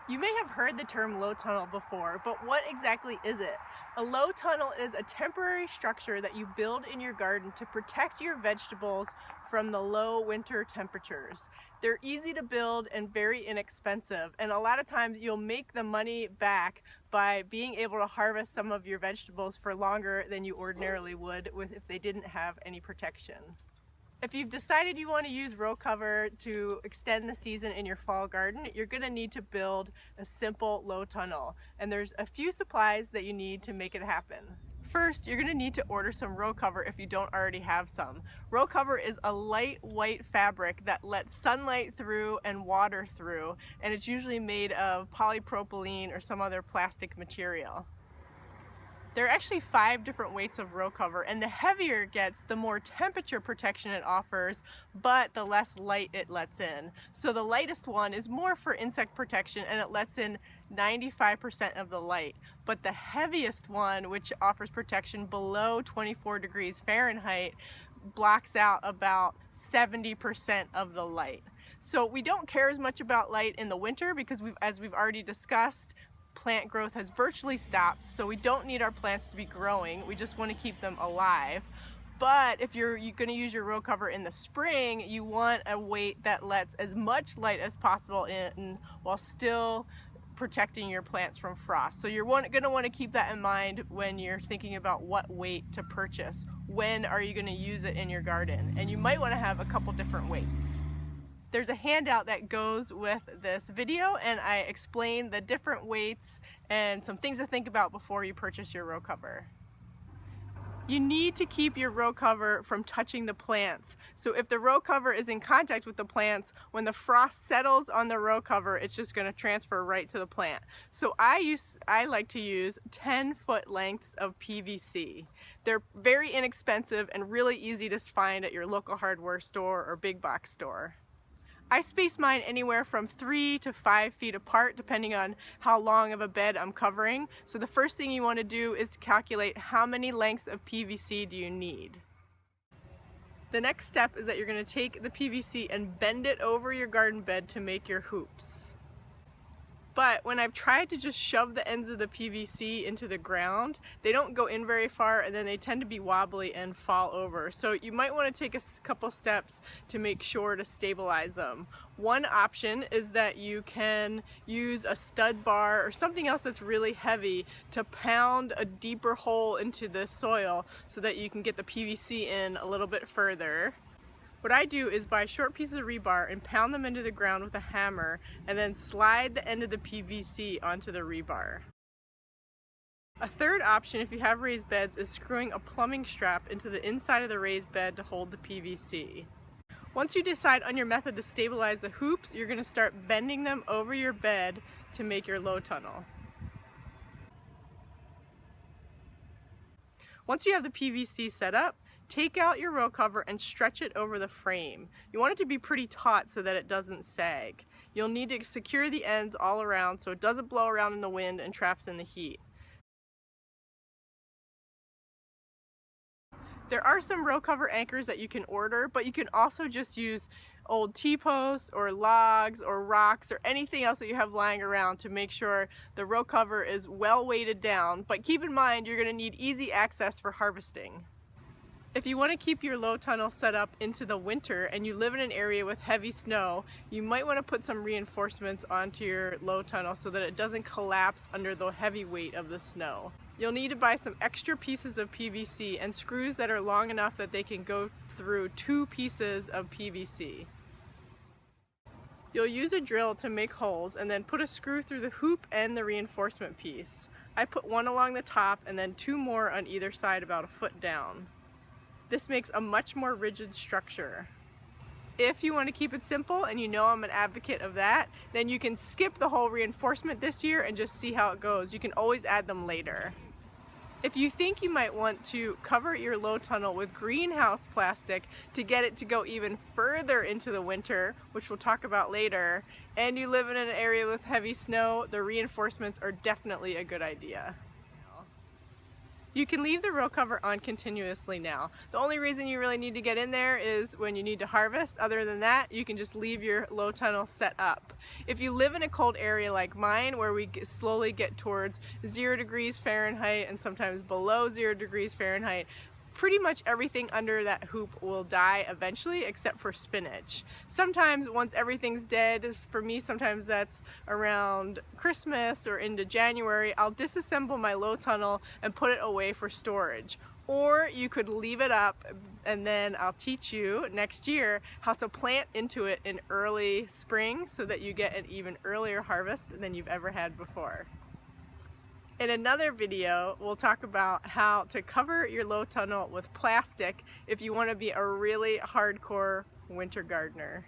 You may have heard the term low tunnel before, but what exactly is it? A low tunnel is a temporary structure that you build in your garden to protect your vegetables from the low winter temperatures. They're easy to build and very inexpensive, and a lot of times you'll make the money back by being able to harvest some of your vegetables for longer than you ordinarily would if they didn't have any protection. If you've decided you want to use row cover to extend the season in your fall garden, you're going to need to build a simple low tunnel. And there's a few supplies that you need to make it happen. First, you're going to need to order some row cover if you don't already have some. Row cover is a light white fabric that lets sunlight through and water through, and it's usually made of polypropylene or some other plastic material. There are actually 5 different weights of row cover, and the heavier it gets, the more temperature protection it offers, but the less light it lets in. So the lightest one is more for insect protection, and it lets in 95% of the light. But the heaviest one, which offers protection below 24 degrees Fahrenheit, blocks out about 70% of the light. So we don't care as much about light in the winter because as we've already discussed, plant growth has virtually stopped, so we don't need our plants to be growing. We just want to keep them alive. But if you're going to use your row cover in the spring, you want a weight that lets as much light as possible in while still protecting your plants from frost. So you're going to want to keep that in mind when you're thinking about what weight to purchase. When are you going to use it in your garden? And you might want to have a couple different weights. There's a handout that goes with this video, and I explain the different weights and some things to think about before you purchase your row cover. You need to keep your row cover from touching the plants. So if the row cover is in contact with the plants, when the frost settles on the row cover, it's just going to transfer right to the plant. So I like to use 10-foot lengths of PVC. They're very inexpensive and really easy to find at your local hardware store or big box store. I space mine anywhere from 3 to 5 feet apart depending on how long of a bed I'm covering. So the first thing you want to do is to calculate how many lengths of PVC do you need. The next step is that you're going to take the PVC and bend it over your garden bed to make your hoops. But when I've tried to just shove the ends of the PVC into the ground, they don't go in very far, and then they tend to be wobbly and fall over. So you might want to take a couple steps to make sure to stabilize them. One option is that you can use a stud bar or something else that's really heavy to pound a deeper hole into the soil so that you can get the PVC in a little bit further. What I do is buy short pieces of rebar and pound them into the ground with a hammer and then slide the end of the PVC onto the rebar. A third option, if you have raised beds, is screwing a plumbing strap into the inside of the raised bed to hold the PVC. Once you decide on your method to stabilize the hoops, you're going to start bending them over your bed to make your low tunnel. Once you have the PVC set up, take out your row cover and stretch it over the frame. You want it to be pretty taut so that it doesn't sag. You'll need to secure the ends all around so it doesn't blow around in the wind and traps in the heat. There are some row cover anchors that you can order, but you can also just use old T-posts or logs or rocks or anything else that you have lying around to make sure the row cover is well weighted down. But keep in mind, you're going to need easy access for harvesting. If you want to keep your low tunnel set up into the winter and you live in an area with heavy snow, you might want to put some reinforcements onto your low tunnel so that it doesn't collapse under the heavy weight of the snow. You'll need to buy some extra pieces of PVC and screws that are long enough that they can go through 2 pieces of PVC. You'll use a drill to make holes and then put a screw through the hoop and the reinforcement piece. I put one along the top and then 2 more on either side about a foot down. This makes a much more rigid structure. If you want to keep it simple, and you know I'm an advocate of that, then you can skip the whole reinforcement this year and just see how it goes. You can always add them later. If you think you might want to cover your low tunnel with greenhouse plastic to get it to go even further into the winter, which we'll talk about later, and you live in an area with heavy snow, the reinforcements are definitely a good idea. You can leave the row cover on continuously now. The only reason you really need to get in there is when you need to harvest. Other than that, you can just leave your low tunnel set up. If you live in a cold area like mine, where we slowly get towards 0 degrees Fahrenheit and sometimes below 0 degrees Fahrenheit, pretty much everything under that hoop will die eventually, except for spinach. Sometimes once everything's dead, for me sometimes that's around Christmas or into January, I'll disassemble my low tunnel and put it away for storage. Or you could leave it up, and then I'll teach you next year how to plant into it in early spring so that you get an even earlier harvest than you've ever had before. In another video, we'll talk about how to cover your low tunnel with plastic if you want to be a really hardcore winter gardener.